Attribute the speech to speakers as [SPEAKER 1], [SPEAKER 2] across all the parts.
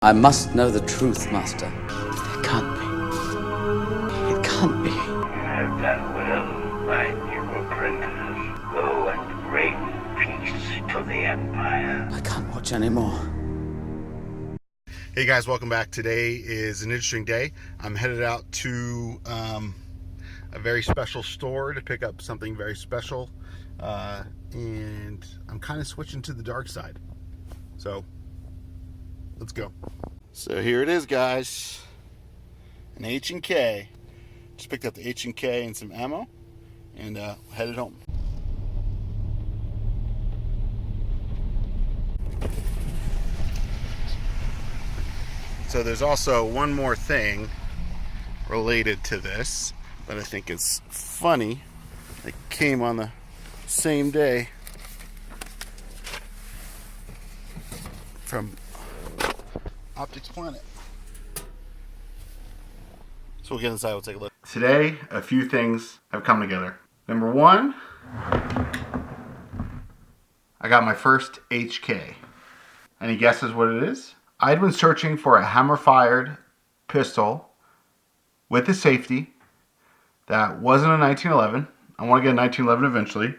[SPEAKER 1] I must know the truth, Master.
[SPEAKER 2] It can't be. It can't be.
[SPEAKER 3] You have done well, my new apprentice. Go and bring peace to the Empire.
[SPEAKER 1] I can't watch anymore.
[SPEAKER 4] Hey guys, welcome back. Today is an interesting day. I'm headed out to a very special store to pick up something very special, and I'm kind of switching to the dark side. So let's go. So here it is, guys. An H&K. Just picked up the H&K and some ammo, and headed home. So there's also one more thing related to this that I think is funny. It came on the same day from Optics Planet. So we'll get inside, we'll take a look. Today, a few things have come together. Number one, I got my first HK. Any guesses what it is? I'd been searching for a hammer-fired pistol with a safety that wasn't a 1911. I want to get a 1911 eventually,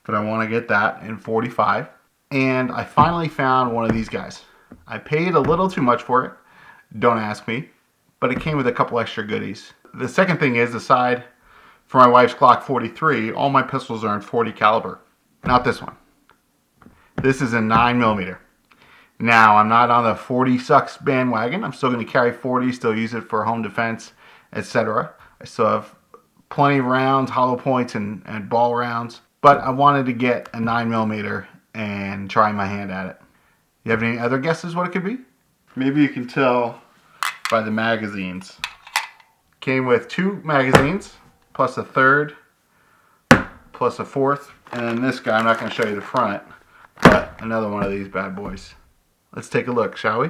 [SPEAKER 4] but I want to get that in 45. And I finally found one of these guys. I paid a little too much for it, don't ask me, but it came with a couple extra goodies. The second thing is, aside from my wife's Glock 43, all my pistols are in 40 caliber. Not this one. This is a 9mm. Now, I'm not on the 40 sucks bandwagon. I'm still going to carry 40, still use it for home defense, etc. I still have plenty of rounds, hollow points, and ball rounds. But I wanted to get a 9mm and try my hand at it. You have any other guesses what it could be? Maybe you can tell by the magazines. Came with 2 magazines, plus a third, plus a fourth. And then this guy, I'm not going to show you the front, but another one of these bad boys. Let's take a look, shall we?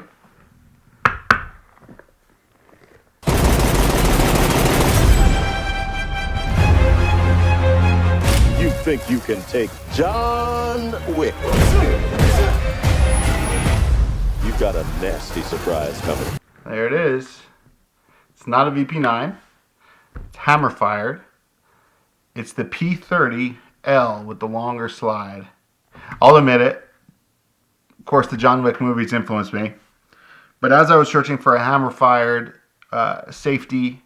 [SPEAKER 5] You think you can take John Wick? You got a nasty surprise coming.
[SPEAKER 4] There it is. It's not a VP9. It's hammer fired. It's the P30L with the longer slide. I'll admit it. Of course, the John Wick movies influenced me. But as I was searching for a hammer-fired, safety,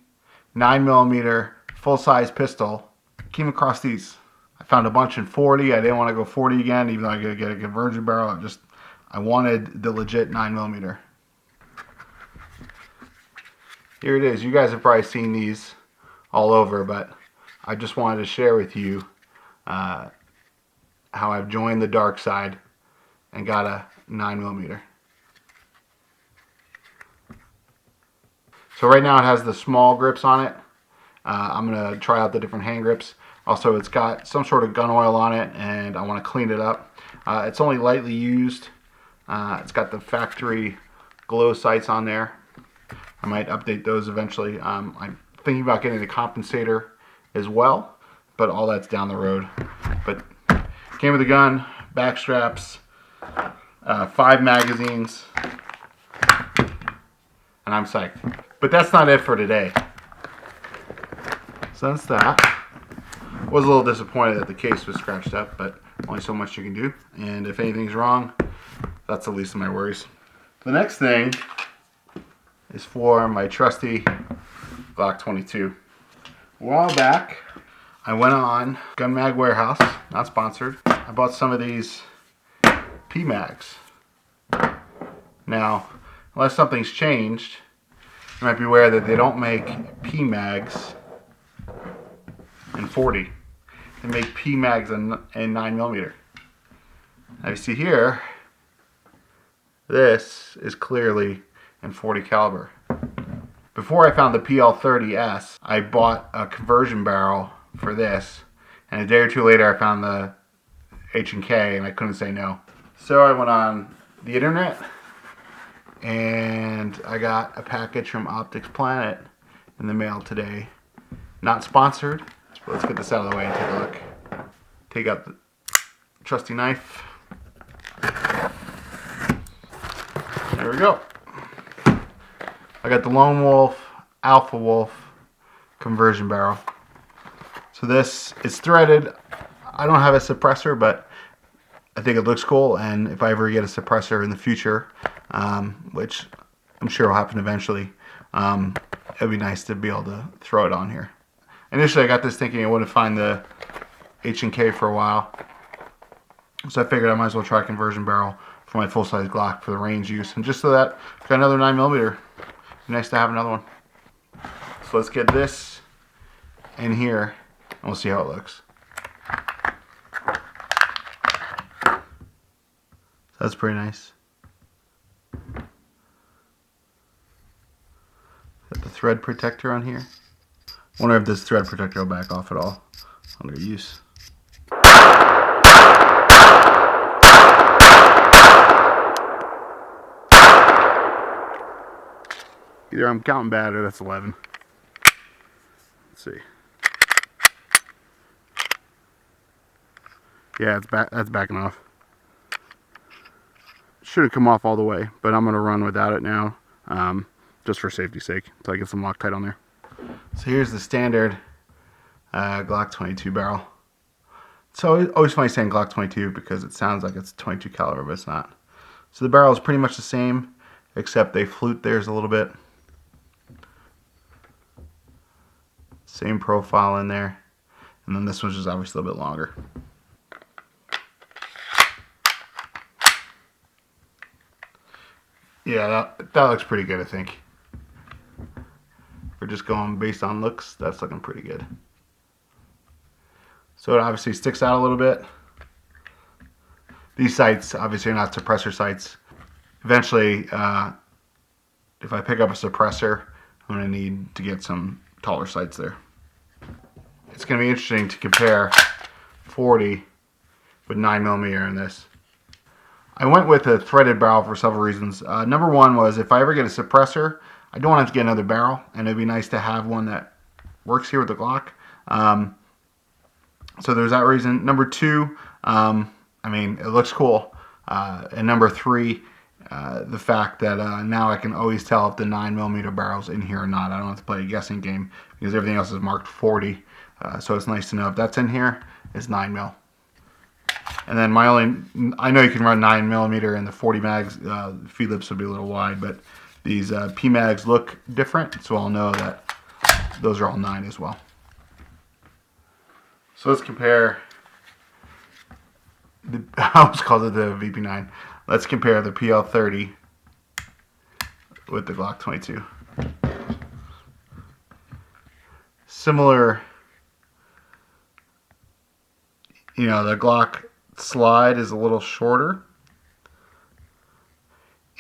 [SPEAKER 4] 9mm, full-size pistol, I came across these. I found a bunch in 40. I didn't want to go 40 again, even though I could get a conversion barrel. I wanted the legit 9mm. Here it is. You guys have probably seen these all over, but I just wanted to share with you how I've joined the dark side and got a 9mm. So right now it has the small grips on it. I'm going to try out the different hand grips. Also, it's got some sort of gun oil on it, and I want to clean it up. It's only lightly used. It's got the factory glow sights on there. I might update those eventually. I'm thinking about getting the compensator as well, but all that's down the road. But came with a gun, back straps, 5 magazines, and I'm psyched. But that's not it for today. So that's that. Was a little disappointed that the case was scratched up, but only so much you can do. And if anything's wrong, that's the least of my worries. The next thing is for my trusty Glock 22. A while back, I went on Gun Mag Warehouse, not sponsored. I bought some of these P-Mags. Now, unless something's changed, you might be aware that they don't make P-Mags in 40. They make P-Mags in 9mm. Now you see here, this is clearly in 40 caliber. Before I found the PL30S, I bought a conversion barrel for this, and a day or two later I found the H&K, and I couldn't say no. So I went on the internet, and I got a package from Optics Planet in the mail today. Not sponsored, but let's get this out of the way and take a look. Take out the trusty knife. There we go. I got the Lone Wolf, Alpha Wolf conversion barrel. So this is threaded. I don't have a suppressor, but I think it looks cool. And if I ever get a suppressor in the future, which I'm sure will happen eventually, it'd be nice to be able to throw it on here. Initially, I got this thinking I wouldn't find the H&K for a while. So I figured I might as well try a conversion barrel for my full-size Glock for the range use. And just so that I've got another 9mm, nice to have another one. So let's get this in here and we'll see how it looks. That's pretty nice. Got the thread protector on here. Wonder if this thread protector will back off at all under use. Either I'm counting bad or that's 11. Let's see. Yeah, it's back. That's backing off. Shouldn't come off all the way, but I'm gonna run without it now, just for safety's sake, until I get some Loctite on there. So here's the standard Glock 22 barrel. So always funny saying Glock 22 because it sounds like it's 22 caliber, but it's not. So the barrel is pretty much the same, except they flute theirs a little bit. Same profile in there, and then this one's just obviously a little bit longer. Yeah, that looks pretty good, I think. If we're just going based on looks, that's looking pretty good. So it obviously sticks out a little bit. These sights obviously are not suppressor sights. Eventually, if I pick up a suppressor, I'm going to need to get some taller sights there. It's going to be interesting to compare 40 with 9mm in this. I went with a threaded barrel for several reasons. Number one was if I ever get a suppressor, I don't want to get another barrel, and it'd be nice to have one that works here with the Glock. So there's that reason. Number two, I mean, it looks cool. And number three, the fact that now I can always tell if the 9mm barrel's in here or not. I don't have to play a guessing game because everything else is marked 40. So it's nice to know if that's in here, it's 9mm. And then I know you can run 9mm in the 40 mags. Feed lips would be a little wide, but these P mags look different, so I'll know that those are all 9 as well. So let's compare. I almost called it the VP9. Let's compare the PL30 with the Glock 22. Similar. You know, the Glock slide is a little shorter,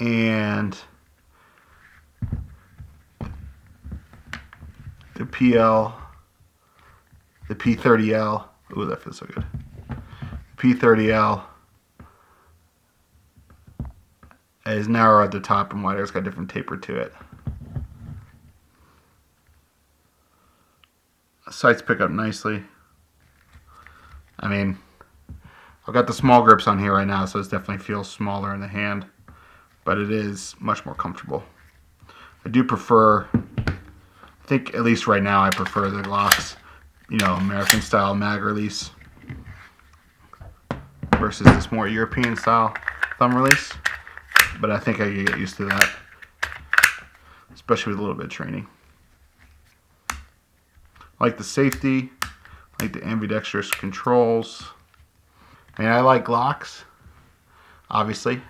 [SPEAKER 4] and the P30L, ooh, that feels so good. P30L is narrower at the top and wider. It's got a different taper to it. Sights pick up nicely. I mean, I've got the small grips on here right now, so it definitely feels smaller in the hand, but it is much more comfortable. I do prefer, I think at least right now, I prefer the Glock's, you know, American style mag release versus this more European style thumb release, but I think I can get used to that, especially with a little bit of training. I like the safety. I like the ambidextrous controls. I mean, I like Glocks, obviously,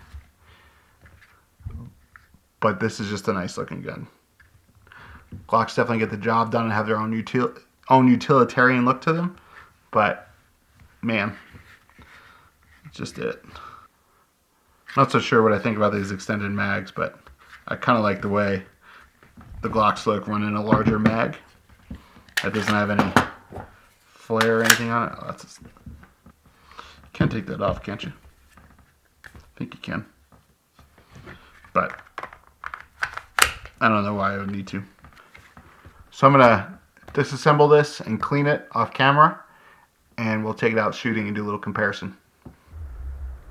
[SPEAKER 4] but this is just a nice looking gun. Glocks definitely get the job done and have their own utilitarian look to them, but man, it's just it. Not so sure what I think about these extended mags, but I kind of like the way the Glocks look running a larger mag that doesn't have any flare or anything on it. Oh, that's can't take that off, can't you? I think you can, but I don't know why I would need to. So I'm gonna disassemble this and clean it off camera, and we'll take it out shooting and do a little comparison.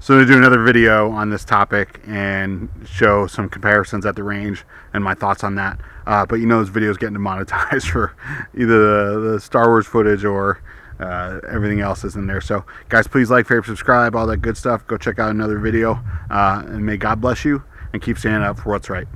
[SPEAKER 4] So I'm going to do another video on this topic and show some comparisons at the range and my thoughts on that. But you know, this video is getting demonetized for either the Star Wars footage or everything else is in there. So guys, please like, favorite, subscribe, all that good stuff. Go check out another video, and may God bless you and keep standing up for what's right.